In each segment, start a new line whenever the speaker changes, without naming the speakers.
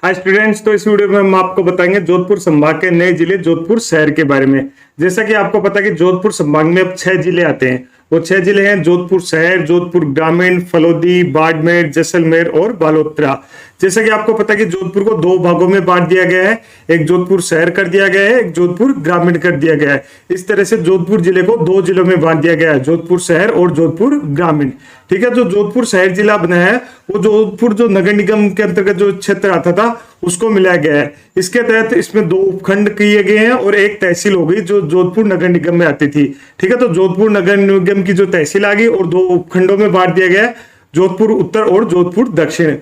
Hi students, तो इस video में हम आपको बताएंगे जोधपुर संभाग के नए जिले जोधपुर शहर के बारे में। जैसा कि आपको पता है कि जोधपुर संभाग में अब 6 जिले आते हैं। वो 6 जिले हैं जोधपुर शहर, जोधपुर ग्रामीण, फलोदी, बाड़मेर, जैसलमेर और बालोतरा। जैसा कि आपको पता है कि जोधपुर को 2 भागों में बांट दिया गया है, एक जोधपुर शहर कर दिया गया है, एक जोधपुर ग्रामीण कर दिया गया है। इस तरह से जोधपुर जिले को 2 जिलों में बांट दिया गया है, जोधपुर शहर और जोधपुर ग्रामीण। ठीक है, जो जोधपुर शहर जिला बना है वो जोधपुर जो नगर निगम के अंतर्गत जो क्षेत्र आता था उसको मिलाया गया है। इसके तहत इसमें 2 उपखंड किए गए हैं और एक तहसील हो गई जो जोधपुर नगर निगम में आती थी। ठीक है, तो जोधपुर नगर निगम की जो तहसील आ गई और 2 उपखंडों में बांट दिया गया है, जोधपुर उत्तर और जोधपुर दक्षिण।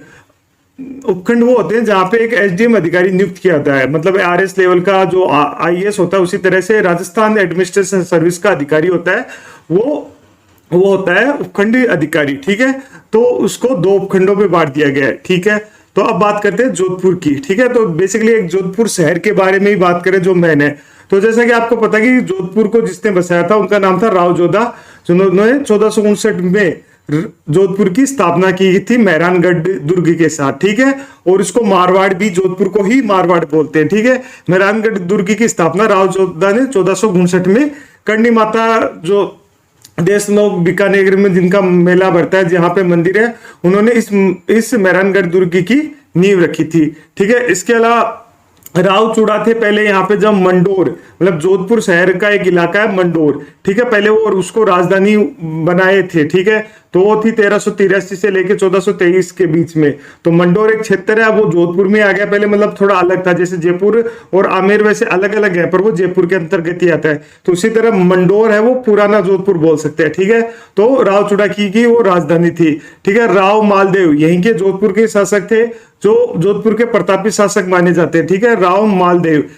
उपखंड वो होते हैं जहां पे एक एसडीएम अधिकारी नियुक्त किया जाता है, मतलब आरएस लेवल का जो आईएएस होता है, उसी तरह से राजस्थान एडमिनिस्ट्रेशन सर्विस का अधिकारी होता है, वो होता है उपखंडी अधिकारी। ठीक है, तो उसको 2 उपखंडों में बांट दिया गया है। ठीक है, तो अब बात करते हैं जोधपुर की। ठीक है, तो बेसिकली एक जोधपुर शहर के बारे में ही बात करें जो मैंने, तो जैसा कि आपको पता है कि जोधपुर को जिसने बसाया था उनका नाम था राव जोधा, जिन्होंने 1459 में जोधपुर की स्थापना की थी मेहरानगढ़ दुर्ग के साथ। ठीक है, और इसको मारवाड़ भी, जोधपुर को ही मारवाड़ बोलते हैं। ठीक है, मेहरानगढ़ दुर्ग की स्थापना राव जोधा ने 1459 में करनी माता जो देशनोक बीकानेर में जिनका मेला भरता है, जहां पे मंदिर है, उन्होंने इस मेहरानगढ़ दुर्ग की नींव रखी थी। ठीक है, इसके अलावा राव चूड़ा थे पहले यहाँ पे, जब मंडोर, मतलब जोधपुर शहर का एक इलाका है मंडोर। ठीक है, पहले वो और उसको राजधानी बनाए थे। ठीक है, तो वो थी 1383 से लेके 1423 के बीच में। तो मंडोर एक क्षेत्र है, वो जोधपुर में आ गया पहले, मतलब थोड़ा अलग था, जैसे जयपुर और आमेर वैसे अलग अलग है, पर वो जयपुर के अंतर्गत ही आता है। तो उसी तरह मंडोर है वो पुराना जोधपुर बोल सकते हैं। ठीक है, तो राव चूड़ा की वो राजधानी थी। ठीक है, राव मालदेव यहीं के जोधपुर के शासक थे, जो जोधपुर के प्रतापी शासक माने जाते हैं। ठीक है, राव मालदेव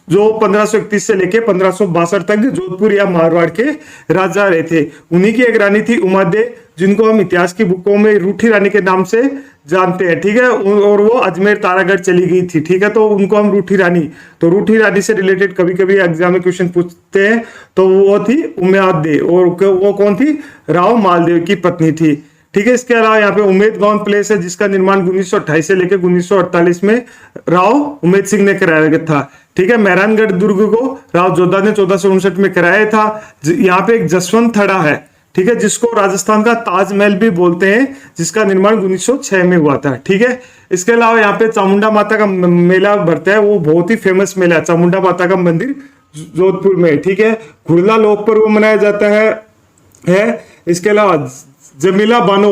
जो 1531 से लेके 1562 तक जोधपुर या मारवाड़ के राजा रहे थे। उन्हीं की एक रानी थी उमादेव, जिनको हम इतिहास की बुकों में रूठी रानी के नाम से जानते हैं। ठीक है, और वो अजमेर तारागढ़ चली गई थी। ठीक है, तो उनको हम रूठी रानी, तो रूठी रानी से रिलेटेड कभी कभी एग्जाम में क्वेश्चन पूछते हैं, तो वो थी उमादेव, और वो कौन थी? राव मालदेव की पत्नी थी। ठीक है, इसके अलावा यहाँ पे उमेद गांव प्लेस है, जिसका निर्माण 1928 से लेकर 1948 में राव उमेद सिंह ने कराया गया था। ठीक है, मेहरानगढ़ दुर्ग को राव जोधा ने 1459 में कराया था। यहाँ पे एक जसवंत थड़ा है, ठीक है, जिसको राजस्थान का ताजमहल भी बोलते हैं, जिसका निर्माण 1906 में हुआ था। ठीक है, इसके अलावा यहाँ पे चामुंडा माता का मेला भरता है, वो बहुत ही फेमस मेला है, चामुंडा माता का मंदिर जोधपुर में। ठीक है, घुड़ला लोक पर्व मनाया जाता है। इसके अलावा जमीला बानो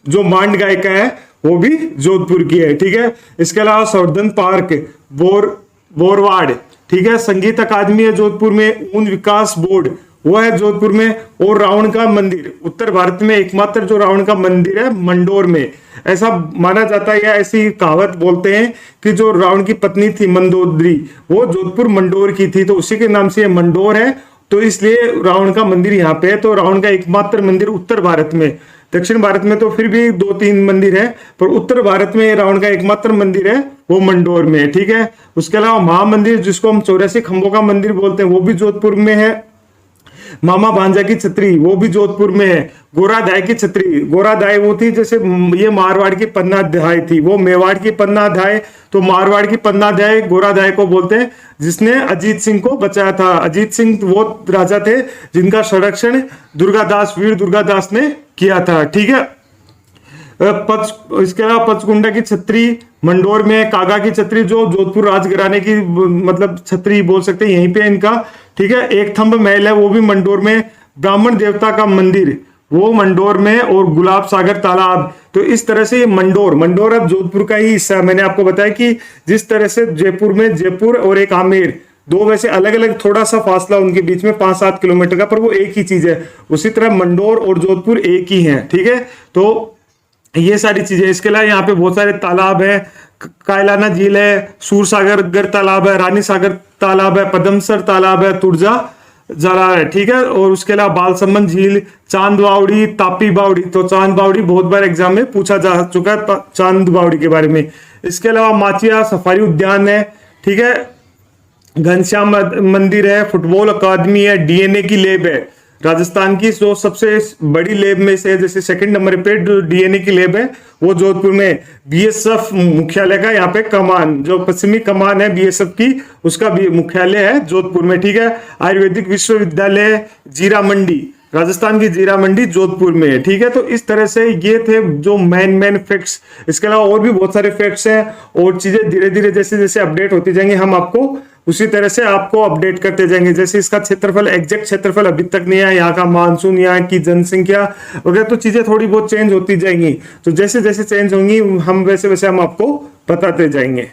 जो मांड गायिका है वो भी जोधपुर की है। ठीक है, इसके अलावा संवर्धन पार्क बोरवाड़, ठीक है, संगीत अकादमी है जोधपुर में, ऊन विकास बोर्ड वो है जोधपुर में, और रावण का मंदिर, उत्तर भारत में एकमात्र जो रावण का मंदिर है मंडोर में। ऐसा माना जाता है या ऐसी कहावत बोलते हैं कि जो रावण की पत्नी थी मंदोदरी, वो जोधपुर मंडोर की थी, तो उसी के नाम से ये मंडोर है, तो इसलिए रावण का मंदिर यहाँ पे है। तो रावण का एकमात्र मंदिर उत्तर भारत में, दक्षिण भारत में तो फिर भी 2-3 मंदिर है, पर उत्तर भारत में रावण का एकमात्र मंदिर है वो मंडोर में। ठीक है, उसके अलावा महामंदिर, जिसको हम 84 खंभों का मंदिर बोलते हैं, वो भी जोधपुर में है। मामा भांजा की छतरी वो भी जोधपुर में है। गोराधाय की छतरी, गोराधाय वो थी जैसे ये मारवाड़ की पन्नाधाय थी, वो मेवाड़ की पन्नाधाय, तो मारवाड़ की पन्नाधाय गोराधाय को बोलते हैं, जिसने अजीत सिंह को बचाया था। अजीत सिंह वो राजा थे जिनका संरक्षण दुर्गादास, वीर दुर्गादास ने किया था। ठीक है, इसके अलावा पचकुंडा की छतरी मंडोर में, कागा की छतरी जो जोधपुर राजघराने की मतलब छतरी बोल सकते हैं, यहीं पे इनका। ठीक है, एक थंब महल है वो भी मंडोर में, ब्राह्मण देवता का मंदिर वो मंडोर में, और गुलाब सागर तालाब। तो इस तरह से ये मंडोर अब जोधपुर का ही हिस्सा है। मैंने आपको बताया कि जिस तरह से जयपुर में जयपुर और एक आमेर, 2 वैसे अलग अलग थोड़ा सा फासला उनके बीच में 5-7 किलोमीटर का, पर वो एक ही चीज है, उसी तरह मंडोर और जोधपुर एक ही है। ठीक है, तो ये सारी चीजें। इसके अलावा यहाँ पे बहुत सारे तालाब है, कायलाना झील है, सूरसागर तालाब है, रानी सागर तालाब है, पदमसर तालाब है, तुरजा जला है। ठीक है, और उसके अलावा बालसमंद झील, चांद बावड़ी, तापी बावड़ी, तो चांद बावड़ी बहुत बार एग्जाम में पूछा जा चुका है चांद बावड़ी के बारे में। इसके अलावा माचिया सफारी उद्यान है। ठीक है, घनश्याम मंदिर है, फुटबॉल अकादमी है, डीएनए की लैब है, राजस्थान की जो सबसे बड़ी लैब में से है, जैसे सेकंड नंबर पे जो डीएनए की लैब है वो जोधपुर में, बीएसएफ मुख्यालय का यहाँ पे कमान, जो पश्चिमी कमान है बीएसएफ की, उसका भी मुख्यालय है जोधपुर में, ठीक है। आयुर्वेदिक विश्वविद्यालय जीरा मंडी, राजस्थान की जीरा मंडी जोधपुर में है, ठीक है। तो इस तरह से ये थे जो मेन फैक्ट्स। इसके अलावा और भी बहुत सारे फैक्ट्स हैं और चीजें धीरे धीरे जैसे जैसे अपडेट होती जाएंगी हम आपको उसी तरह से आपको अपडेट करते जाएंगे। जैसे इसका क्षेत्रफल, एग्जैक्ट क्षेत्रफल अभी तक नहीं है, यहाँ का मानसून, यहाँ की जनसंख्या वगैरह, तो चीजें थोड़ी बहुत चेंज होती जाएंगी। तो जैसे जैसे चेंज होंगी हम वैसे वैसे हम आपको बताते जाएंगे।